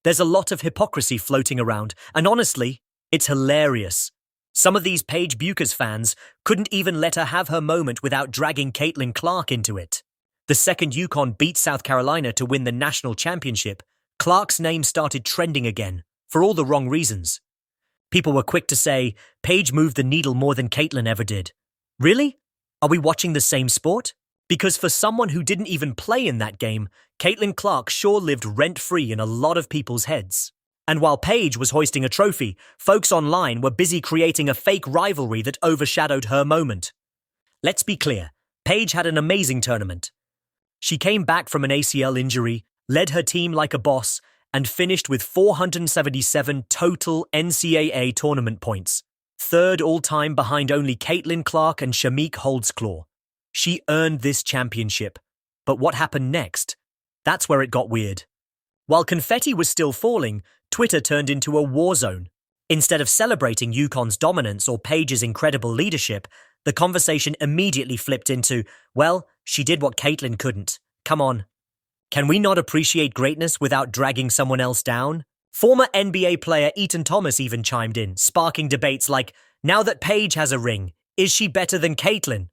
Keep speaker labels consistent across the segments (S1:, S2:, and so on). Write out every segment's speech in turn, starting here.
S1: There's a lot of hypocrisy floating around, and honestly, it's hilarious. Some of these Paige Bueckers fans couldn't even let her have her moment without dragging Caitlin Clark into it. The second UConn beat South Carolina to win the national championship, Clark's name started trending again, for all the wrong reasons. People were quick to say, Paige moved the needle more than Caitlin ever did. Really? Are we watching the same sport? Because for someone who didn't even play in that game, Caitlin Clark sure lived rent-free in a lot of people's heads. And while Paige was hoisting a trophy, folks online were busy creating a fake rivalry that overshadowed her moment. Let's be clear, Paige had an amazing tournament. She came back from an ACL injury, led her team like a boss, and finished with 477 total NCAA tournament points, third all-time behind only Caitlin Clark and Shamik Holdsclaw. She earned this championship. But what happened next? That's where it got weird. While confetti was still falling, Twitter turned into a war zone. Instead of celebrating UConn's dominance or Paige's incredible leadership, the conversation immediately flipped into, well, she did what Caitlin couldn't. Come on. Can we not appreciate greatness without dragging someone else down? Former NBA player Eaton Thomas even chimed in, sparking debates like, now that Paige has a ring, is she better than Caitlin?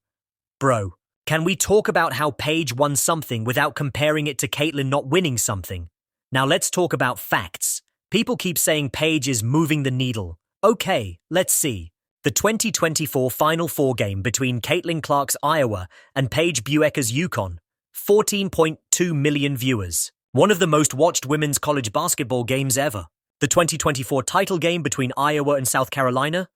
S1: Bro, can we talk about how Paige won something without comparing it to Caitlin not winning something? Now let's talk about facts. People keep saying Paige is moving the needle. Okay, let's see. The 2024 Final Four game between Caitlin Clark's Iowa and Paige Bueckers' UConn. 14.2 million viewers. One of the most watched women's college basketball games ever. The 2024 title game between Iowa and South Carolina.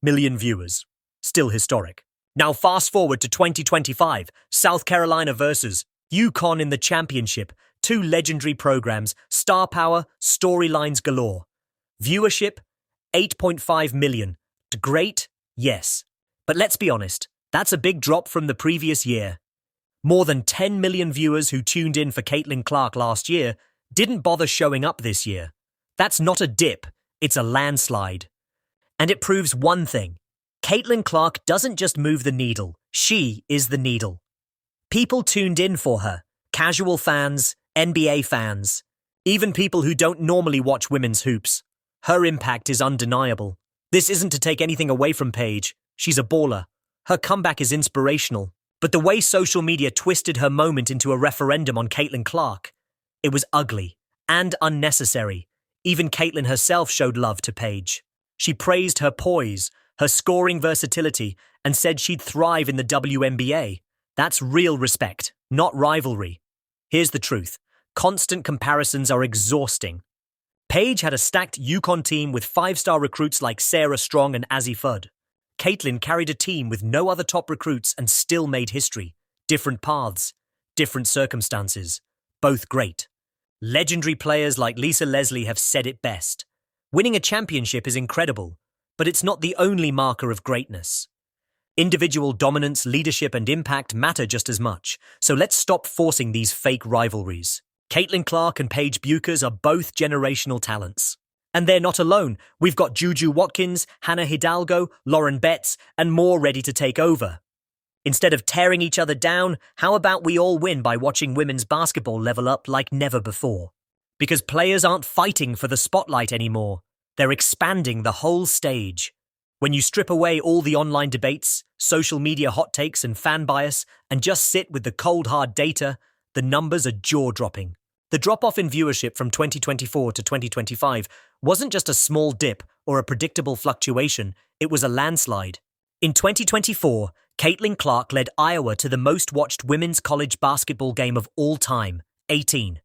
S1: Million viewers. Still historic. Now fast forward to 2025, South Carolina versus UConn in the championship. Two legendary programs, star power, storylines galore. Viewership, 8.5 million. Great? Yes. But let's be honest, that's a big drop from the previous year. More than 10 million viewers who tuned in for Caitlin Clark last year didn't bother showing up this year. That's not a dip, it's a landslide. And it proves one thing. Caitlin Clark doesn't just move the needle, she is the needle. People tuned in for her. Casual fans, NBA fans, even people who don't normally watch women's hoops. Her impact is undeniable. This isn't to take anything away from Paige. She's a baller. Her comeback is inspirational. But the way social media twisted her moment into a referendum on Caitlin Clark, it was ugly and unnecessary. Even Caitlin herself showed love to Paige. She praised her poise, her scoring versatility, and said she'd thrive in the WNBA. That's real respect, not rivalry. Here's the truth. Constant comparisons are exhausting. Paige had a stacked UConn team with five-star recruits like Sarah Strong and Azzi Fudd. Caitlin carried a team with no other top recruits and still made history. Different paths, different circumstances, both great. Legendary players like Lisa Leslie have said it best. Winning a championship is incredible, but it's not the only marker of greatness. Individual dominance, leadership, and impact matter just as much, so let's stop forcing these fake rivalries. Caitlin Clark and Paige Bueckers are both generational talents. And they're not alone. We've got Juju Watkins, Hannah Hidalgo, Lauren Betts, and more ready to take over. Instead of tearing each other down, how about we all win by watching women's basketball level up like never before? Because players aren't fighting for the spotlight anymore. They're expanding the whole stage. When you strip away all the online debates, social media hot takes and fan bias, and just sit with the cold hard data, the numbers are jaw-dropping. The drop-off in viewership from 2024 to 2025 wasn't just a small dip or a predictable fluctuation, it was a landslide. In 2024, Caitlin Clark led Iowa to the most-watched women's college basketball game of all time, 18.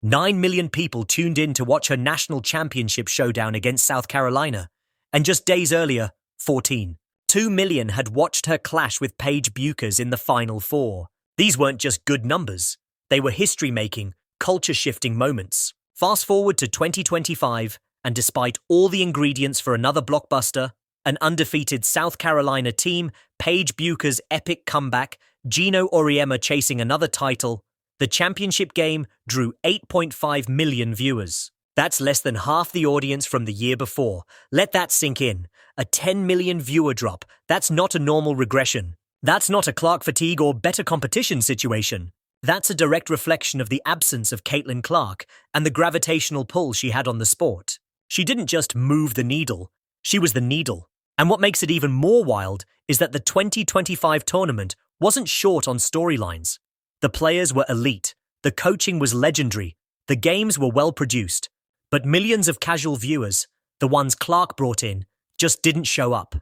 S1: 9 million people tuned in to watch her national championship showdown against South Carolina. And just days earlier, 14. 2 million had watched her clash with Paige Bueckers in the Final Four. These weren't just good numbers. They were history-making, culture-shifting moments. Fast forward to 2025, and despite all the ingredients for another blockbuster, an undefeated South Carolina team, Paige Bueckers' epic comeback, Gino Auriemma chasing another title, the championship game drew 8.5 million viewers. That's less than half the audience from the year before. Let that sink in. A 10 million viewer drop. That's not a normal regression. That's not a Clark fatigue or better competition situation. That's a direct reflection of the absence of Caitlin Clark and the gravitational pull she had on the sport. She didn't just move the needle, she was the needle. And what makes it even more wild is that the 2025 tournament wasn't short on storylines. The players were elite, the coaching was legendary, the games were well produced, but millions of casual viewers, the ones Clark brought in, just didn't show up.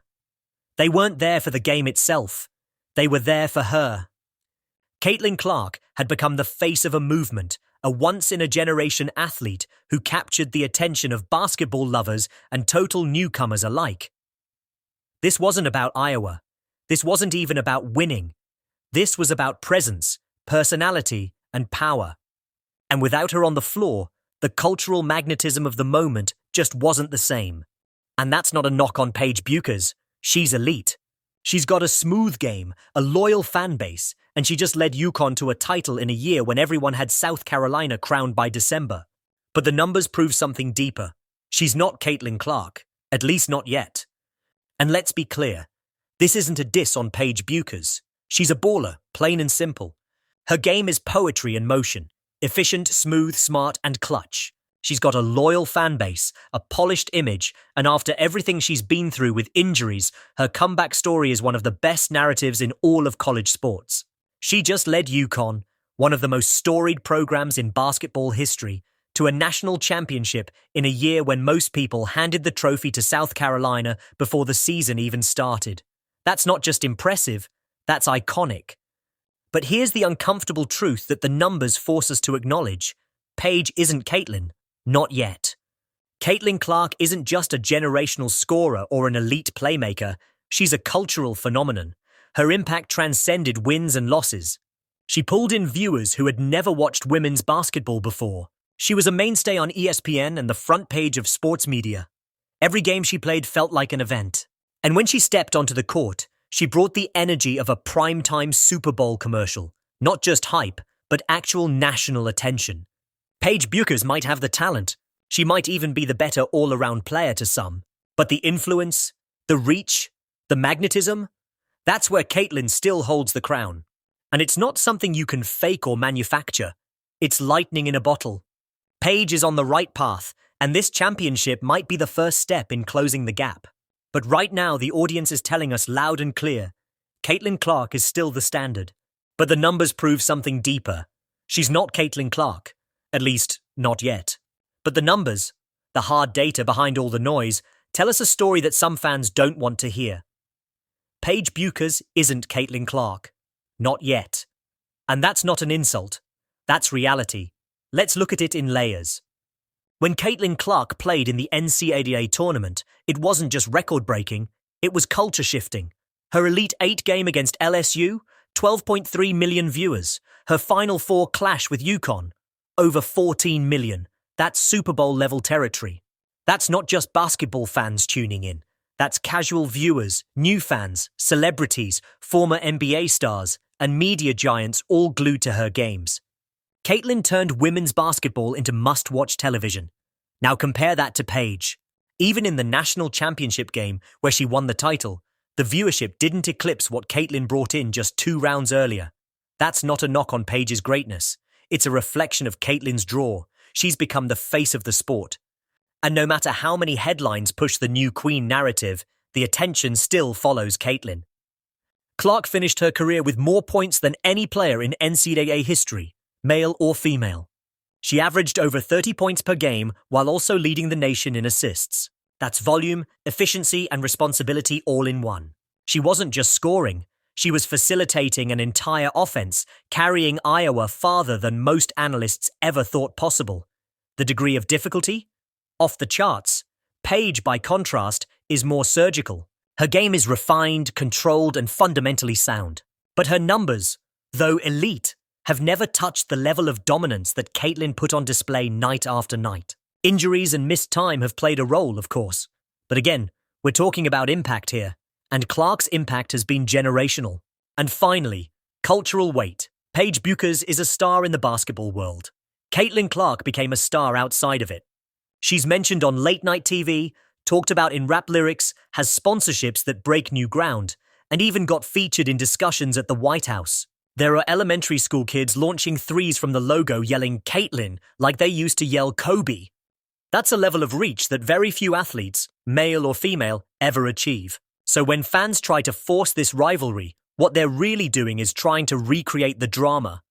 S1: They weren't there for the game itself, they were there for her. Caitlin Clark had become the face of a movement, a once-in-a-generation athlete who captured the attention of basketball lovers and total newcomers alike. This wasn't about Iowa. This wasn't even about winning. This was about presence, personality, and power. And without her on the floor, the cultural magnetism of the moment just wasn't the same. And that's not a knock on Paige Bueckers. She's elite. She's got a smooth game, a loyal fan base, and she just led UConn to a title in a year when everyone had South Carolina crowned by December. But the numbers prove something deeper. She's not Caitlin Clark, at least not yet. And let's be clear, this isn't a diss on Paige Bueckers. She's a baller, plain and simple. Her game is poetry in motion, efficient, smooth, smart, and clutch. She's got a loyal fan base, a polished image, and after everything she's been through with injuries, her comeback story is one of the best narratives in all of college sports. She just led UConn, one of the most storied programs in basketball history, to a national championship in a year when most people handed the trophy to South Carolina before the season even started. That's not just impressive, that's iconic. But here's the uncomfortable truth that the numbers force us to acknowledge. Paige isn't Caitlin. Not yet. Caitlin Clark isn't just a generational scorer or an elite playmaker, she's a cultural phenomenon. Her impact transcended wins and losses. She pulled in viewers who had never watched women's basketball before. She was a mainstay on ESPN and the front page of sports media. Every game she played felt like an event. And when she stepped onto the court, she brought the energy of a primetime Super Bowl commercial. Not just hype, but actual national attention. Paige Bueckers might have the talent. She might even be the better all-around player to some. But the influence, the reach, the magnetism, that's where Caitlin still holds the crown. And it's not something you can fake or manufacture. It's lightning in a bottle. Paige is on the right path, and this championship might be the first step in closing the gap. But right now, the audience is telling us loud and clear, Caitlin Clark is still the standard. But the numbers prove something deeper. She's not Caitlin Clark. At least, not yet. But the numbers, the hard data behind all the noise, tell us a story that some fans don't want to hear. Paige Bueckers isn't Caitlin Clark. Not yet. And that's not an insult. That's reality. Let's look at it in layers. When Caitlin Clark played in the NCAA tournament, it wasn't just record-breaking, it was culture-shifting. Her Elite 8 game against LSU, 12.3 million viewers. Her Final Four clash with UConn, over 14 million. That's Super Bowl-level territory. That's not just basketball fans tuning in. That's casual viewers, new fans, celebrities, former NBA stars, and media giants all glued to her games. Caitlin turned women's basketball into must-watch television. Now compare that to Paige. Even in the national championship game, where she won the title, the viewership didn't eclipse what Caitlin brought in just 2 rounds earlier. That's not a knock on Paige's greatness. It's a reflection of Caitlin's draw. She's become the face of the sport. And no matter how many headlines push the new queen narrative, the attention still follows Caitlin. Clark finished her career with more points than any player in NCAA history, male or female. She averaged over 30 points per game while also leading the nation in assists. That's volume, efficiency, and responsibility all in one. She wasn't just scoring. She was facilitating an entire offense, carrying Iowa farther than most analysts ever thought possible. The degree of difficulty? Off the charts. Paige, by contrast, is more surgical. Her game is refined, controlled, and fundamentally sound. But her numbers, though elite, have never touched the level of dominance that Caitlin put on display night after night. Injuries and missed time have played a role, of course. But again, we're talking about impact here. And Clark's impact has been generational. And finally, cultural weight. Paige Bueckers is a star in the basketball world. Caitlin Clark became a star outside of it. She's mentioned on late-night TV, talked about in rap lyrics, has sponsorships that break new ground, and even got featured in discussions at the White House. There are elementary school kids launching threes from the logo yelling Caitlin like they used to yell Kobe. That's a level of reach that very few athletes, male or female, ever achieve. So when fans try to force this rivalry, what they're really doing is trying to recreate the drama,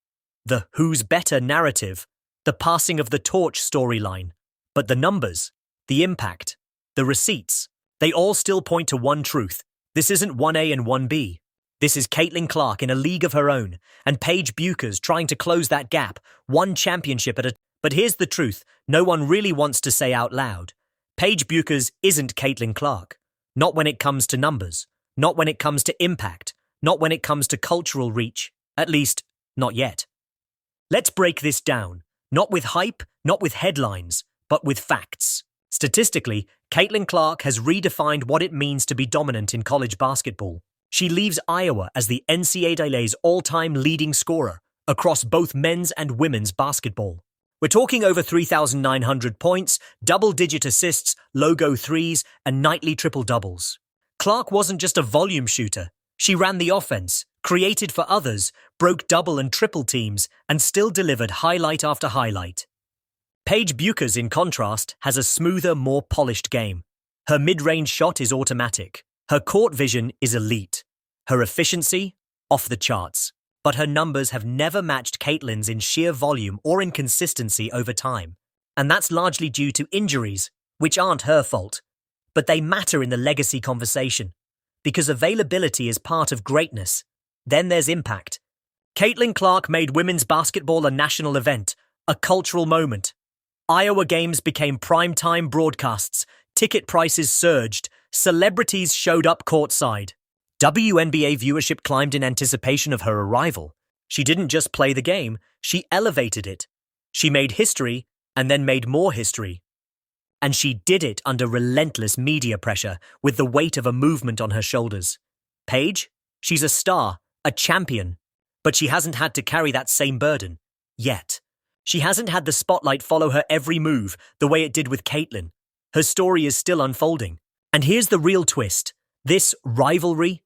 S1: the who's better narrative, the passing of the torch storyline. But the numbers, the impact, the receipts, they all still point to one truth. This isn't 1A and 1B. This is Caitlin Clark in a league of her own, and Paige Bueckers trying to close that gap, one championship at a... But here's the truth no one really wants to say out loud. Paige Bueckers isn't Caitlin Clark. Not when it comes to numbers. Not when it comes to impact. Not when it comes to cultural reach. At least, not yet. Let's break this down. Not with hype, not with headlines, but with facts. Statistically, Caitlin Clark has redefined what it means to be dominant in college basketball. She leaves Iowa as the NCAA's all-time leading scorer across both men's and women's basketball. We're talking over 3,900 points, double-digit assists, logo threes, and nightly triple-doubles. Clark wasn't just a volume shooter. She ran the offense, created for others, broke double and triple teams, and still delivered highlight after highlight. Paige Bueckers, in contrast, has a smoother, more polished game. Her mid-range shot is automatic. Her court vision is elite. Her efficiency, off the charts. But her numbers have never matched Caitlin's in sheer volume or in consistency over time. And that's largely due to injuries, which aren't her fault. But they matter in the legacy conversation. Because availability is part of greatness. Then there's impact. Caitlin Clark made women's basketball a national event, a cultural moment. Iowa games became primetime broadcasts, ticket prices surged, celebrities showed up courtside. WNBA viewership climbed in anticipation of her arrival. She didn't just play the game, she elevated it. She made history, and then made more history. And she did it under relentless media pressure, with the weight of a movement on her shoulders. Paige? She's a star, a champion. But she hasn't had to carry that same burden. Yet. She hasn't had the spotlight follow her every move, the way it did with Caitlin. Her story is still unfolding. And here's the real twist. This rivalry,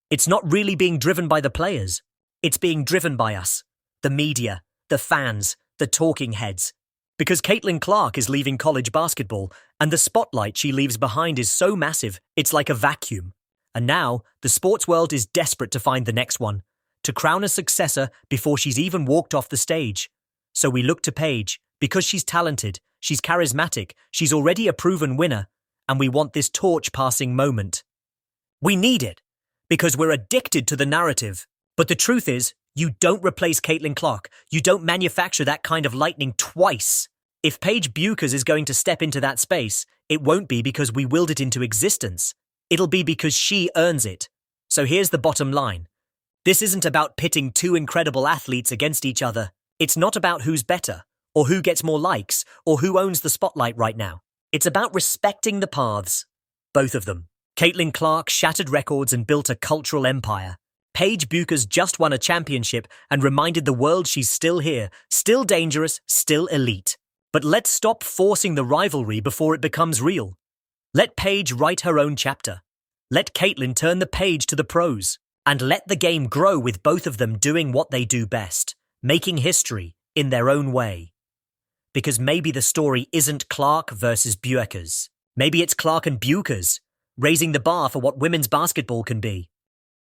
S1: it's not really being driven by the players. It's being driven by us, the media, the fans, the talking heads. Because Caitlin Clark is leaving college basketball, and the spotlight she leaves behind is so massive, it's like a vacuum. And now, the sports world is desperate to find the next one, to crown a successor before she's even walked off the stage. So we look to Paige, because she's talented, she's charismatic, she's already a proven winner, and we want this torch-passing moment. We need it, because we're addicted to the narrative. But the truth is, you don't replace Caitlin Clark. You don't manufacture that kind of lightning twice. If Paige Bueckers is going to step into that space, it won't be because we willed it into existence. It'll be because she earns it. So here's the bottom line. This isn't about pitting two incredible athletes against each other. It's not about who's better, or who gets more likes, or who owns the spotlight right now. It's about respecting the paths. Both of them. Caitlin Clark shattered records and built a cultural empire. Paige Bueckers just won a championship and reminded the world she's still here, still dangerous, still elite. But let's stop forcing the rivalry before it becomes real. Let Paige write her own chapter. Let Caitlin turn the page to the pros. And let the game grow with both of them doing what they do best, making history in their own way. Because maybe the story isn't Clark versus Bueckers. Maybe it's Clark and Bueckers, raising the bar for what women's basketball can be.